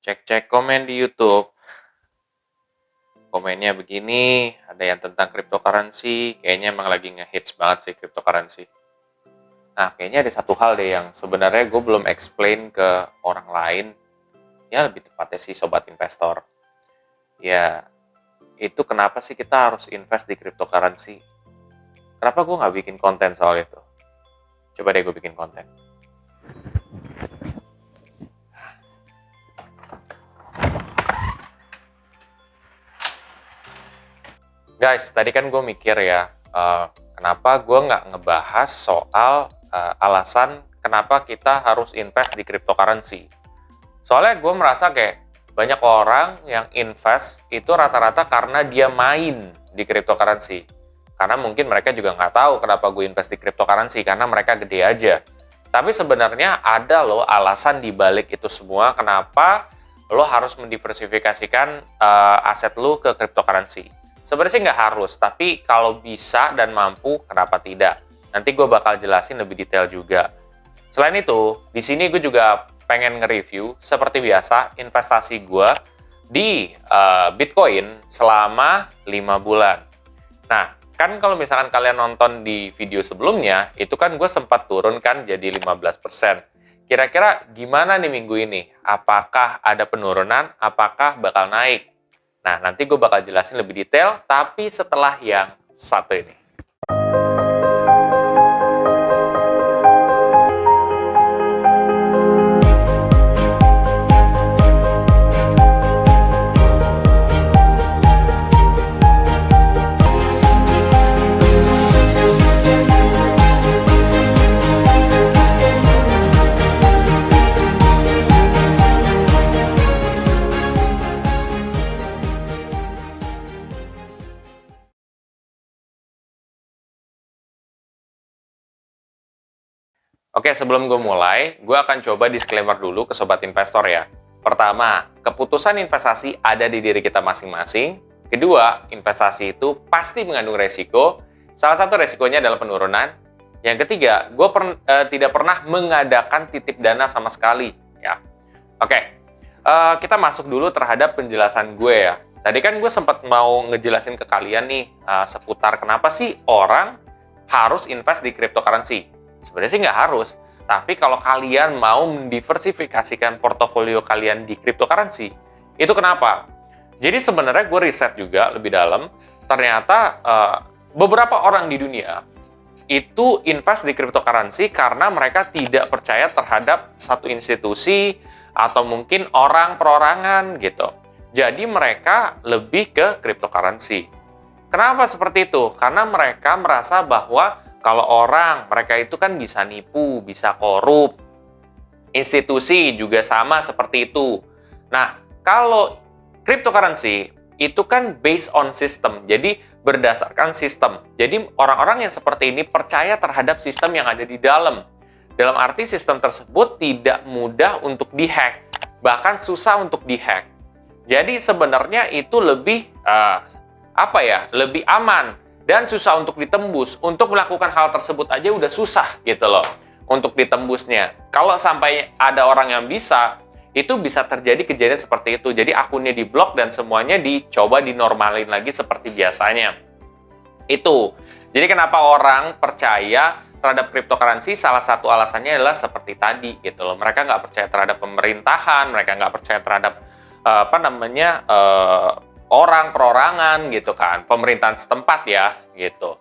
Cek-cek komen di YouTube. Komennya begini, ada yang tentang cryptocurrency, kayaknya emang lagi ngehits banget sih cryptocurrency. Nah, kayaknya ada satu hal deh yang sebenarnya gue belum explain ke orang lain, ya lebih tepatnya sih sobat investor. Ya, itu kenapa sih kita harus invest di cryptocurrency? Kenapa gue nggak bikin konten soal itu? Coba deh gue bikin konten. Guys, tadi kan gue mikir ya, kenapa gue nggak ngebahas soal alasan kenapa kita harus invest di cryptocurrency. Soalnya gue merasa kayak banyak orang yang invest itu rata-rata karena dia main di cryptocurrency. Karena mungkin mereka juga nggak tahu kenapa gue invest di cryptocurrency, karena mereka gede aja. Tapi sebenarnya ada loh alasan di balik itu semua kenapa lo harus mendiversifikasikan aset lo ke cryptocurrency. Sebenarnya sih nggak harus, tapi kalau bisa dan mampu, kenapa tidak? Nanti gue bakal jelasin lebih detail juga. Selain itu, di sini gue juga pengen nge-review, seperti biasa, investasi gue di Bitcoin selama 5 bulan. Nah, kan kalau misalkan kalian nonton di video sebelumnya, itu kan gue sempat turun kan jadi 15%. Kira-kira gimana nih minggu ini? Apakah ada penurunan? Apakah bakal naik? Nah, nanti gue bakal jelasin lebih detail, tapi setelah yang satu ini. Oke, sebelum gue mulai, gue akan coba disclaimer dulu ke sobat investor ya. Pertama, keputusan investasi ada di diri kita masing-masing. Kedua, investasi itu pasti mengandung resiko. Salah satu resikonya adalah penurunan. Yang ketiga, gue tidak pernah mengadakan titip dana sama sekali. Ya, oke. Kita masuk dulu terhadap penjelasan gue ya. Tadi kan gue sempat mau ngejelasin ke kalian nih seputar kenapa sih orang harus invest di cryptocurrency. Sebenarnya sih nggak harus, tapi kalau kalian mau mendiversifikasikan portofolio kalian di cryptocurrency, itu kenapa? Jadi sebenarnya gue riset juga lebih dalam, ternyata beberapa orang di dunia itu invest di cryptocurrency karena mereka tidak percaya terhadap satu institusi atau mungkin orang perorangan gitu. Jadi mereka lebih ke cryptocurrency. Kenapa seperti itu? Karena mereka merasa bahwa kalau orang, mereka itu kan bisa nipu, bisa korup. Institusi juga sama seperti itu. Nah, kalau cryptocurrency itu kan based on system, jadi berdasarkan sistem. Jadi orang-orang yang seperti ini percaya terhadap sistem yang ada di dalam. Dalam arti sistem tersebut tidak mudah untuk dihack, bahkan susah untuk dihack. Jadi sebenarnya itu lebih lebih aman dan susah untuk ditembus. Untuk melakukan hal tersebut aja udah susah gitu loh untuk ditembusnya. Kalau sampai ada orang yang bisa, itu bisa terjadi kejadian seperti itu. Jadi akunnya diblok dan semuanya dicoba dinormalin lagi seperti biasanya. Itu. Jadi kenapa orang percaya terhadap cryptocurrency, salah satu alasannya adalah seperti tadi gitu loh. Mereka nggak percaya terhadap pemerintahan, mereka nggak percaya terhadap orang perorangan gitu kan, pemerintahan setempat ya gitu.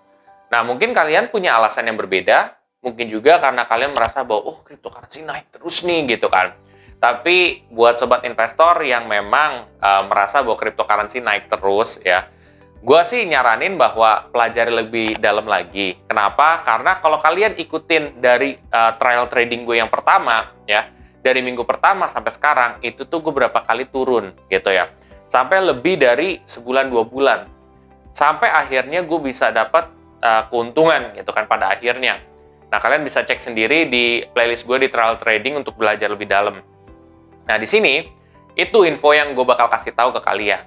Nah, mungkin kalian punya alasan yang berbeda, mungkin juga karena kalian merasa bahwa cryptocurrency naik terus nih gitu kan. Tapi buat sobat investor yang memang merasa bahwa cryptocurrency naik terus ya, gue sih nyaranin bahwa pelajari lebih dalam lagi. Kenapa? Karena kalau kalian ikutin dari trial trading gue yang pertama ya, dari minggu pertama sampai sekarang itu tuh gue berapa kali turun gitu ya. Sampai lebih dari sebulan 2 bulan. Sampai akhirnya gue bisa dapat keuntungan gitu kan pada akhirnya. Nah, kalian bisa cek sendiri di playlist gue di trial trading untuk belajar lebih dalam. Nah, di sini itu info yang gue bakal kasih tahu ke kalian.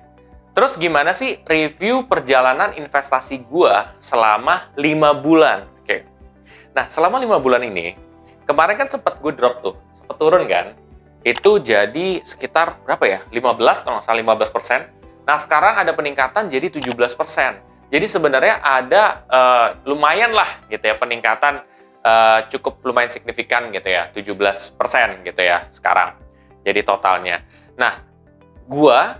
Terus gimana sih review perjalanan investasi gue selama 5 bulan? Oke. Nah, selama 5 bulan ini, kemarin kan sempat gue drop tuh, sempat turun kan? itu jadi sekitar berapa ya? 15 kalau nggak salah 15%. Nah, sekarang ada peningkatan jadi 17%. Jadi sebenarnya ada lumayan lah gitu ya peningkatan cukup lumayan signifikan gitu ya, 17% gitu ya sekarang. Jadi totalnya. Nah, gua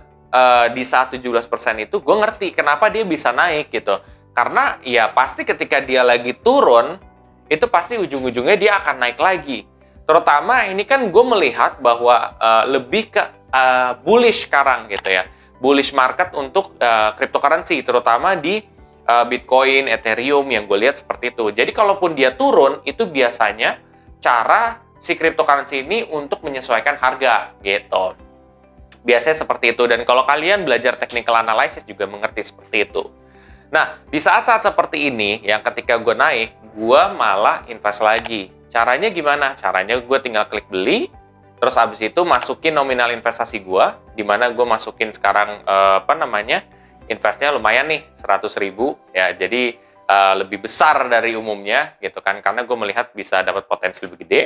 di saat 17% itu gue ngerti kenapa dia bisa naik gitu. Karena ya pasti ketika dia lagi turun, itu pasti ujung-ujungnya dia akan naik lagi. Terutama ini kan gue melihat bahwa lebih ke bullish sekarang gitu ya. Bullish market untuk cryptocurrency, terutama di Bitcoin, Ethereum yang gue lihat seperti itu. Jadi kalaupun dia turun, itu biasanya cara si cryptocurrency ini untuk menyesuaikan harga gitu. Biasanya seperti itu, dan kalau kalian belajar technical analysis juga mengerti seperti itu. Nah, di saat-saat seperti ini, yang ketika gue naik, gue malah invest lagi. Caranya gimana? Caranya gue tinggal klik beli, terus habis itu masukin nominal investasi gue, di mana gue masukin sekarang, investnya lumayan nih, 100.000, ya, jadi lebih besar dari umumnya, gitu kan, karena gue melihat bisa dapat potensi lebih gede.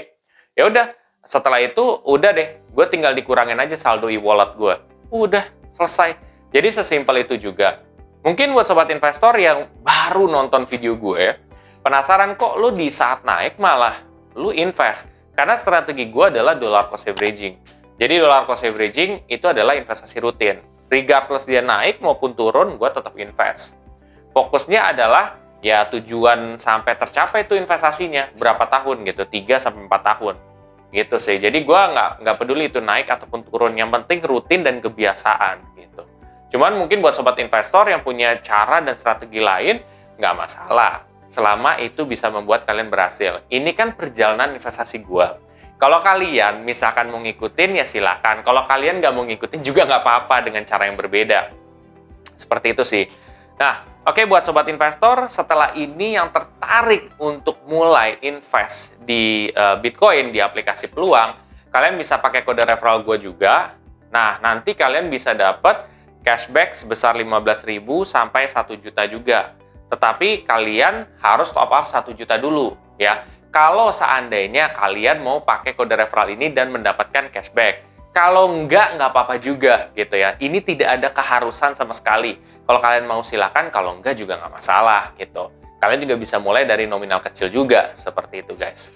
Ya udah, setelah itu udah deh, gue tinggal dikurangin aja saldo e-wallet gue. Udah, selesai. Jadi sesimpel itu juga. Mungkin buat sobat investor yang baru nonton video gue, penasaran kok lu di saat naik malah lu invest. Karena strategi gue adalah dollar cost averaging. Jadi dollar cost averaging itu adalah investasi rutin. Regardless dia naik maupun turun, gue tetap invest. Fokusnya adalah ya tujuan sampai tercapai itu investasinya. Berapa tahun gitu, 3-4 tahun. Gitu sih. Jadi gue nggak peduli itu naik ataupun turun. Yang penting rutin dan kebiasaan gitu. Cuman mungkin buat sobat investor yang punya cara dan strategi lain, nggak masalah. Selama itu bisa membuat kalian berhasil. Ini kan perjalanan investasi gue. Kalau kalian misalkan mau ngikutin, ya silakan. Kalau kalian nggak mau ngikutin juga nggak apa-apa dengan cara yang berbeda. Seperti itu sih. Nah, oke, buat sobat investor, setelah ini yang tertarik untuk mulai invest di Bitcoin, di aplikasi Peluang, kalian bisa pakai kode referral gue juga. Nah, nanti kalian bisa dapat cashback sebesar 15.000 sampai 1 juta juga. Tetapi kalian harus top up 1 juta dulu ya. Kalau seandainya kalian mau pakai kode referral ini dan mendapatkan cashback. Kalau nggak apa-apa juga gitu ya. Ini tidak ada keharusan sama sekali. Kalau kalian mau silakan, kalau nggak juga nggak masalah gitu. Kalian juga bisa mulai dari nominal kecil juga, seperti itu guys.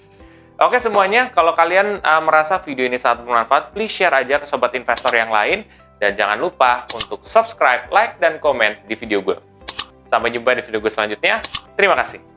Oke semuanya, kalau kalian merasa video ini sangat bermanfaat, please share aja ke sobat investor yang lain. Dan jangan lupa untuk subscribe, like, dan komen di video gue. Sampai jumpa di video gue selanjutnya. Terima kasih.